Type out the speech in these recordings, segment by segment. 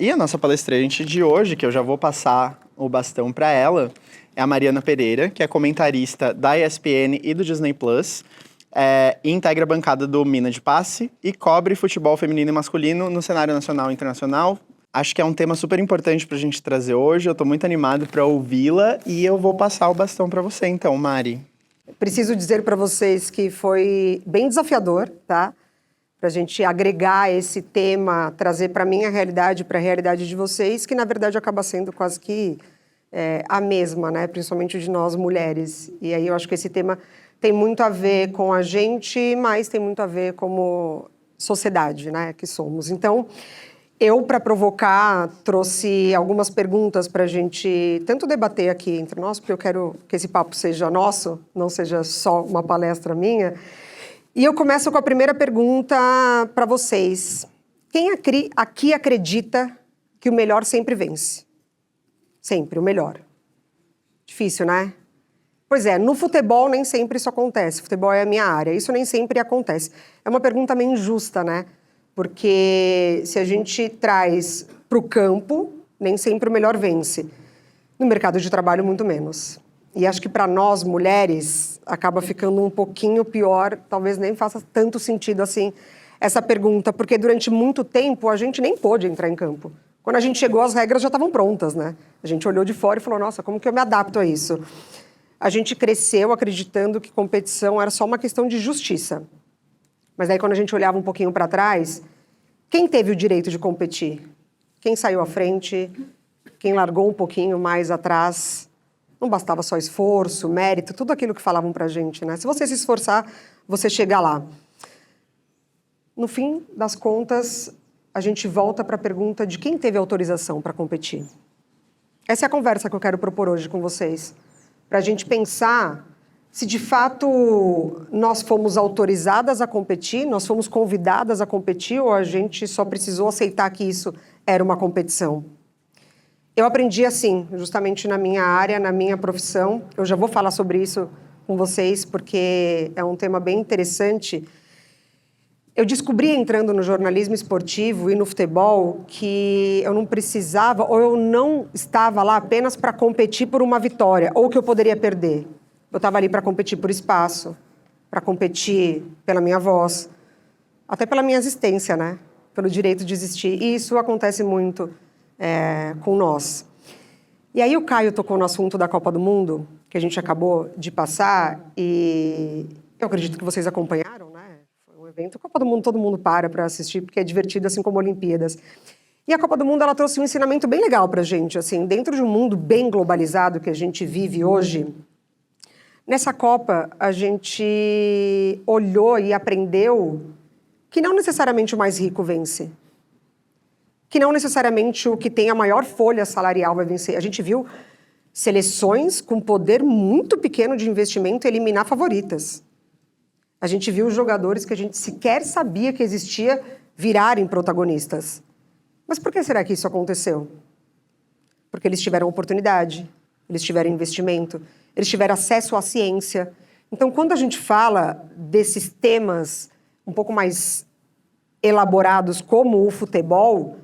E a nossa palestrante de hoje, que eu já vou passar o bastão para ela, é a Mariana Pereira, que é comentarista da ESPN e do Disney Plus, e integra a bancada do Mina de Passe e cobre futebol feminino e masculino no cenário nacional e internacional. Acho que é um tema super importante para a gente trazer hoje, eu estou muito animado para ouvi-la e eu vou passar o bastão para você então, Mari. Preciso dizer para vocês que foi bem desafiador, tá? Para a gente agregar esse tema, trazer para a minha realidade, para a realidade de vocês, que na verdade acaba sendo quase que a mesma, né? Principalmente de nós mulheres. E aí eu acho que esse tema tem muito a ver com a gente, mas tem muito a ver como sociedade, né? Que somos. Então, eu, para provocar, trouxe algumas perguntas para a gente tanto debater aqui entre nós, porque eu quero que esse papo seja nosso, não seja só uma palestra minha. E eu começo com a primeira pergunta para vocês. Quem aqui acredita que o melhor sempre vence? Sempre, o melhor. Difícil, né? Pois é, no futebol nem sempre isso acontece. Futebol é a minha área, isso nem sempre acontece. É uma pergunta meio injusta, né? Porque se a gente traz para o campo, nem sempre o melhor vence. No mercado de trabalho, muito menos. E acho que para nós, mulheres, acaba ficando um pouquinho pior, talvez nem faça tanto sentido assim essa pergunta, porque durante muito tempo a gente nem pôde entrar em campo. Quando a gente chegou, as regras já estavam prontas, né? A gente olhou de fora e falou, nossa, como que eu me adapto a isso? A gente cresceu acreditando que competição era só uma questão de justiça. Mas aí quando a gente olhava um pouquinho para trás, quem teve o direito de competir? Quem saiu à frente? Quem largou um pouquinho mais atrás? Não bastava só esforço, mérito, tudo aquilo que falavam pra gente, né? Se você se esforçar, você chega lá. No fim das contas, a gente volta para a pergunta de quem teve autorização para competir. Essa é a conversa que eu quero propor hoje com vocês. Para a gente pensar se de fato nós fomos autorizadas a competir, nós fomos convidadas a competir ou a gente só precisou aceitar que isso era uma competição. Eu aprendi assim, justamente na minha área, na minha profissão. Eu já vou falar sobre isso com vocês, porque é um tema bem interessante. Eu descobri, entrando no jornalismo esportivo e no futebol, que eu não precisava, ou eu não estava lá apenas para competir por uma vitória, ou que eu poderia perder. Eu estava ali para competir por espaço, para competir pela minha voz, até pela minha existência, né? Pelo direito de existir. E isso acontece muito com nós. E aí o Caio tocou no assunto da Copa do Mundo, que a gente acabou de passar, e eu acredito que vocês acompanharam, né? Foi um evento, a Copa do Mundo todo mundo para assistir, porque é divertido, assim como Olimpíadas. E a Copa do Mundo, ela trouxe um ensinamento bem legal pra gente, assim, dentro de um mundo bem globalizado que a gente vive hoje. Nessa Copa, a gente olhou e aprendeu que não necessariamente o mais rico vence. Que não necessariamente o que tem a maior folha salarial vai vencer. A gente viu seleções com poder muito pequeno de investimento eliminar favoritas. A gente viu jogadores que a gente sequer sabia que existia virarem protagonistas. Mas por que será que isso aconteceu? Porque eles tiveram oportunidade, eles tiveram investimento, eles tiveram acesso à ciência. Então, quando a gente fala desses temas um pouco mais elaborados como o futebol,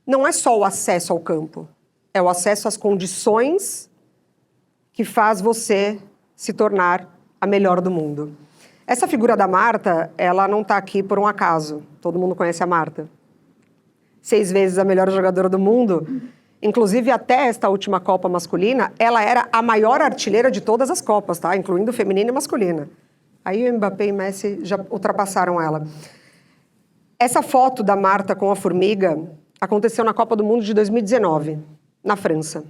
não é só o acesso ao campo, é o acesso às condições que faz você se tornar a melhor do mundo. Essa figura da Marta, ela não está aqui por um acaso. Todo mundo conhece a Marta. 6 vezes a melhor jogadora do mundo. Inclusive, até esta última Copa masculina, ela era a maior artilheira de todas as Copas, tá? Incluindo feminina e masculina. Aí o Mbappé e Messi já ultrapassaram ela. Essa foto da Marta com a formiga aconteceu na Copa do Mundo de 2019, na França.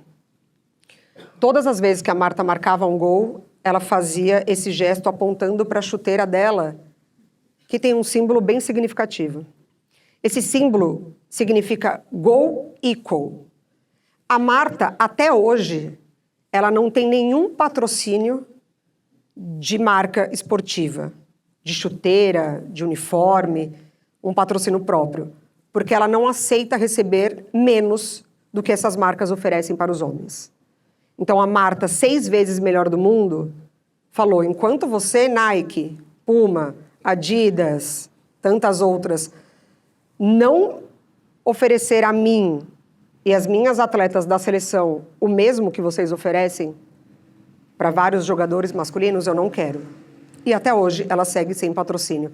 Todas as vezes que a Marta marcava um gol, ela fazia esse gesto apontando para a chuteira dela, que tem um símbolo bem significativo. Esse símbolo significa Go Equal. A Marta, até hoje, ela não tem nenhum patrocínio de marca esportiva, de chuteira, de uniforme, um patrocínio próprio, porque ela não aceita receber menos do que essas marcas oferecem para os homens. Então a Marta, 6 vezes melhor do mundo, falou, enquanto você, Nike, Puma, Adidas, tantas outras, não oferecer a mim e as minhas atletas da seleção o mesmo que vocês oferecem para vários jogadores masculinos, eu não quero. E até hoje ela segue sem patrocínio.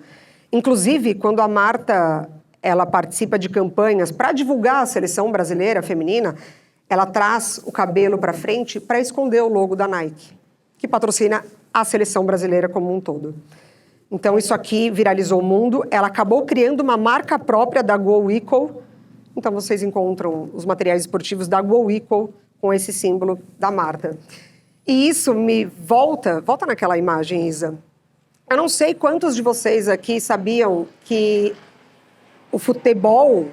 Inclusive, quando a Marta ela participa de campanhas para divulgar a seleção brasileira feminina, ela traz o cabelo para frente para esconder o logo da Nike, que patrocina a seleção brasileira como um todo. Então isso aqui viralizou o mundo, ela acabou criando uma marca própria da Go Equal. Então vocês encontram os materiais esportivos da Go Equal com esse símbolo da Marta. E isso me volta naquela imagem, Isa. Eu não sei quantos de vocês aqui sabiam que o futebol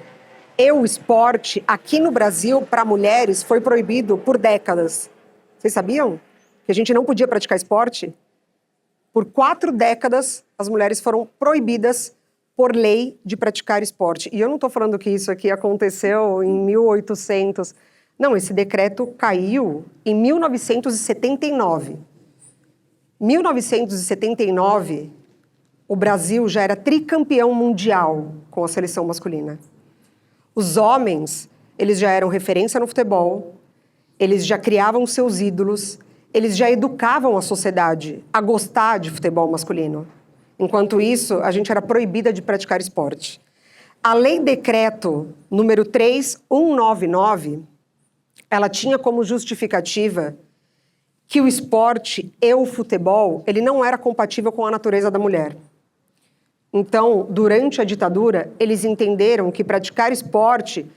e o esporte aqui no Brasil para mulheres foi proibido por décadas. Vocês sabiam que a gente não podia praticar esporte? Por 4 décadas, as mulheres foram proibidas por lei de praticar esporte. E eu não estou falando que isso aqui aconteceu em 1800. Não, esse decreto caiu em 1979. 1979, o Brasil já era tricampeão mundial com a seleção masculina. Os homens, eles já eram referência no futebol, eles já criavam seus ídolos, eles já educavam a sociedade a gostar de futebol masculino. Enquanto isso, a gente era proibida de praticar esporte. A Lei Decreto número 3199, ela tinha como justificativa que o esporte e o futebol, ele não era compatível com a natureza da mulher. Então, durante a ditadura, eles entenderam que praticar esporte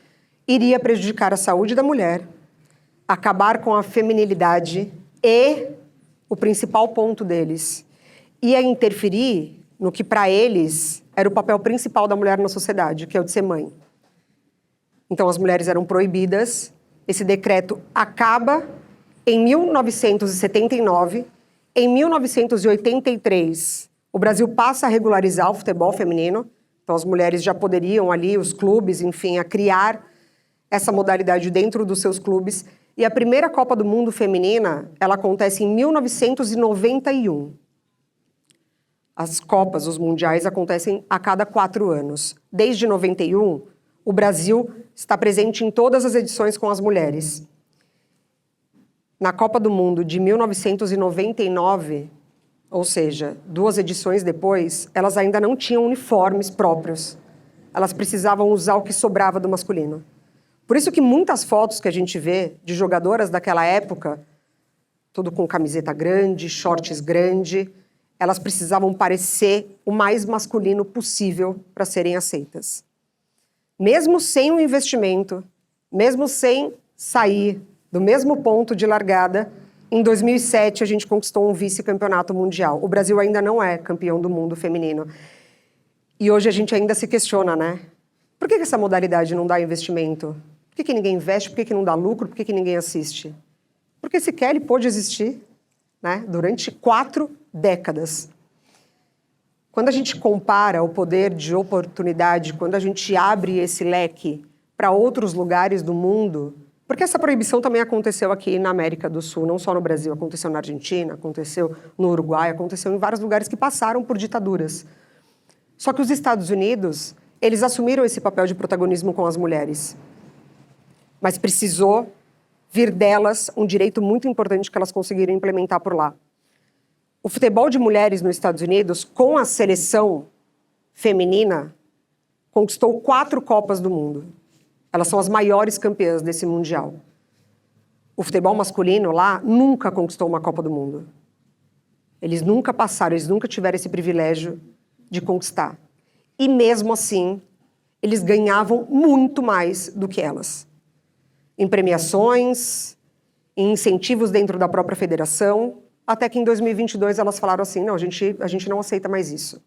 iria prejudicar a saúde da mulher, acabar com a feminilidade e, o principal ponto deles, ia interferir no que para eles era o papel principal da mulher na sociedade, que é o de ser mãe. Então as mulheres eram proibidas, esse decreto acaba em 1979, em 1983, o Brasil passa a regularizar o futebol feminino, então as mulheres já poderiam ali, os clubes, enfim, a criar essa modalidade dentro dos seus clubes. E a primeira Copa do Mundo feminina, ela acontece em 1991. As Copas, os Mundiais, acontecem a cada 4 anos. Desde 91, o Brasil está presente em todas as edições com as mulheres. Na Copa do Mundo de 1999, ou seja, 2 edições depois, elas ainda não tinham uniformes próprios. Elas precisavam usar o que sobrava do masculino. Por isso que muitas fotos que a gente vê de jogadoras daquela época, tudo com camiseta grande, shorts grande, elas precisavam parecer o mais masculino possível para serem aceitas. Mesmo sem um investimento, mesmo sem sair do mesmo ponto de largada, em 2007 a gente conquistou um vice-campeonato mundial. O Brasil ainda não é campeão do mundo feminino. E hoje a gente ainda se questiona, né? Por que essa modalidade não dá investimento? Por que ninguém investe? Por que não dá lucro? Por que ninguém assiste? Porque sequer ele pôde existir, né? Durante 4 décadas. Quando a gente compara o poder de oportunidade, quando a gente abre esse leque para outros lugares do mundo, porque essa proibição também aconteceu aqui na América do Sul, não só no Brasil, aconteceu na Argentina, aconteceu no Uruguai, aconteceu em vários lugares que passaram por ditaduras. Só que os Estados Unidos, eles assumiram esse papel de protagonismo com as mulheres. Mas precisou vir delas um direito muito importante que elas conseguiram implementar por lá. O futebol de mulheres nos Estados Unidos, com a seleção feminina, conquistou 4 Copas do Mundo. Elas são as maiores campeãs desse Mundial. O futebol masculino lá nunca conquistou uma Copa do Mundo. Eles nunca passaram, eles nunca tiveram esse privilégio de conquistar. E mesmo assim, eles ganhavam muito mais do que elas. Em premiações, em incentivos dentro da própria federação, até que em 2022 elas falaram assim, não, a gente não aceita mais isso.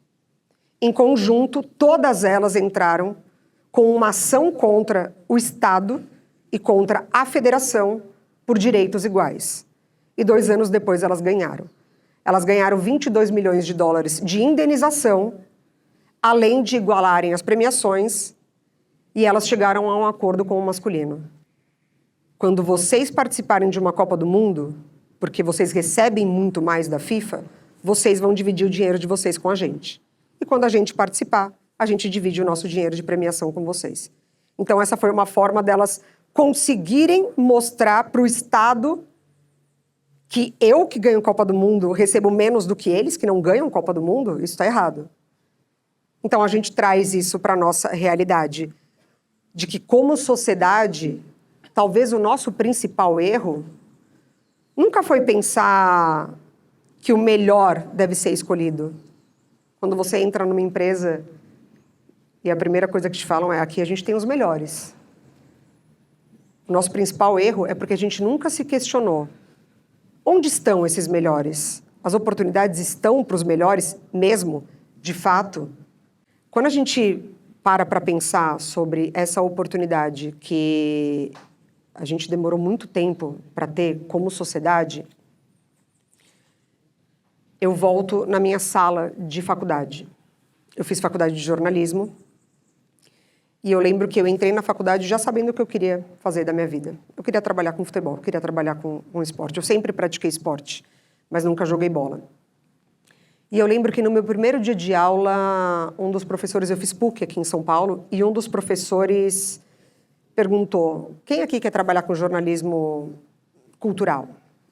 Em conjunto, todas elas entraram com uma ação contra o Estado e contra a federação por direitos iguais. E 2 anos depois elas ganharam. Elas ganharam 22 milhões de dólares de indenização, além de igualarem as premiações, e elas chegaram a um acordo com o masculino. Quando vocês participarem de uma Copa do Mundo, porque vocês recebem muito mais da FIFA, vocês vão dividir o dinheiro de vocês com a gente. E quando a gente participar, a gente divide o nosso dinheiro de premiação com vocês. Então essa foi uma forma delas conseguirem mostrar para o Estado que eu, que ganho Copa do Mundo, recebo menos do que eles, que não ganham Copa do Mundo, isso está errado. Então, a gente traz isso para a nossa realidade, de que, como sociedade, talvez o nosso principal erro nunca foi pensar que o melhor deve ser escolhido. Quando você entra numa empresa e a primeira coisa que te falam é: aqui a gente tem os melhores. O nosso principal erro é porque a gente nunca se questionou. Onde estão esses melhores? As oportunidades estão para os melhores mesmo, de fato? Quando a gente para pensar sobre essa oportunidade que a gente demorou muito tempo para ter como sociedade, eu volto na minha sala de faculdade. Eu fiz faculdade de jornalismo e eu lembro que eu entrei na faculdade já sabendo o que eu queria fazer da minha vida. Eu queria trabalhar com futebol, eu queria trabalhar com esporte. Eu sempre pratiquei esporte, mas nunca joguei bola. E eu lembro que no meu primeiro dia de aula, um dos professores, eu fiz PUC aqui em São Paulo, e um dos professores perguntou: quem aqui quer trabalhar com jornalismo cultural?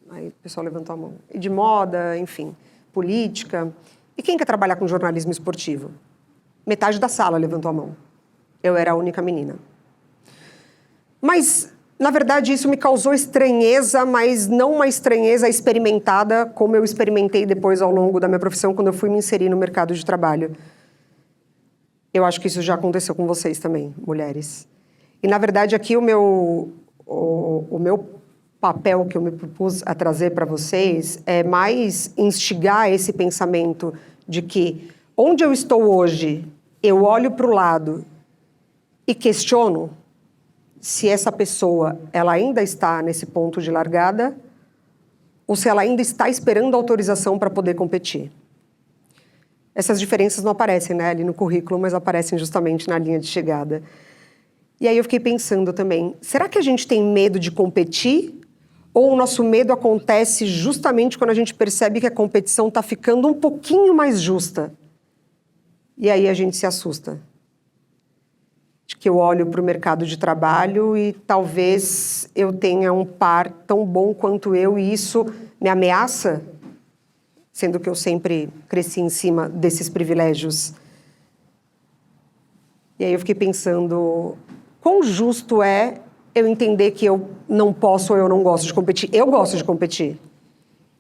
Aí o pessoal levantou a mão. E de moda, enfim, política. E quem quer trabalhar com jornalismo esportivo? Metade da sala levantou a mão. Eu era a única menina. Mas, na verdade, isso me causou estranheza, mas não uma estranheza experimentada, como eu experimentei depois ao longo da minha profissão, quando eu fui me inserir no mercado de trabalho. Eu acho que isso já aconteceu com vocês também, mulheres. E, na verdade, aqui o meu papel que eu me propus a trazer para vocês é mais instigar esse pensamento de que, onde eu estou hoje, eu olho para o lado e questiono se essa pessoa ela ainda está nesse ponto de largada ou se ela ainda está esperando autorização para poder competir. Essas diferenças não aparecem, né, ali no currículo, mas aparecem justamente na linha de chegada. E aí eu fiquei pensando também, será que a gente tem medo de competir? Ou o nosso medo acontece justamente quando a gente percebe que a competição está ficando um pouquinho mais justa? E aí a gente se assusta. De que eu olho para o mercado de trabalho e talvez eu tenha um par tão bom quanto eu e isso me ameaça, sendo que eu sempre cresci em cima desses privilégios. E aí eu fiquei pensando, quão justo é eu entender que eu não posso ou eu não gosto de competir? Eu gosto de competir.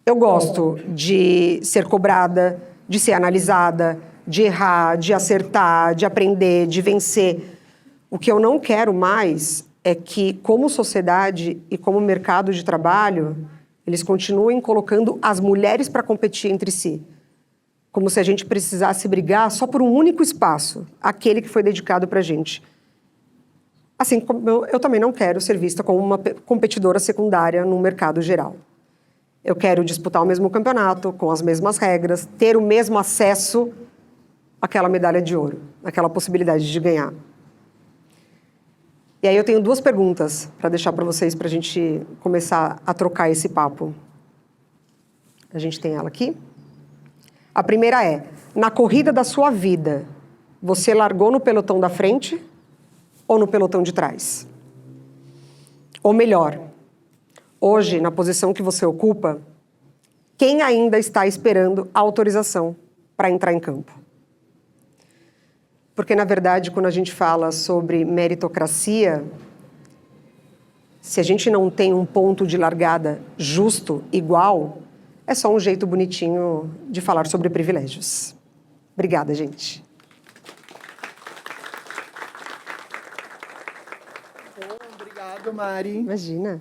Eu gosto de ser cobrada, de ser analisada, de errar, de acertar, de aprender, de vencer. O que eu não quero mais é que, como sociedade e como mercado de trabalho, eles continuem colocando as mulheres para competir entre si. Como se a gente precisasse brigar só por um único espaço, aquele que foi dedicado para a gente. Assim como eu também não quero ser vista como uma competidora secundária no mercado geral. Eu quero disputar o mesmo campeonato, com as mesmas regras, ter o mesmo acesso àquela medalha de ouro, àquela possibilidade de ganhar. E aí eu tenho duas perguntas para deixar para vocês, para a gente começar a trocar esse papo. A gente tem ela aqui. A primeira é, na corrida da sua vida, você largou no pelotão da frente ou no pelotão de trás? Ou melhor, hoje, na posição que você ocupa, quem ainda está esperando a autorização para entrar em campo? Porque, na verdade, quando a gente fala sobre meritocracia, se a gente não tem um ponto de largada justo, igual, é só um jeito bonitinho de falar sobre privilégios. Obrigada, gente. Obrigado, Mari. Imagina.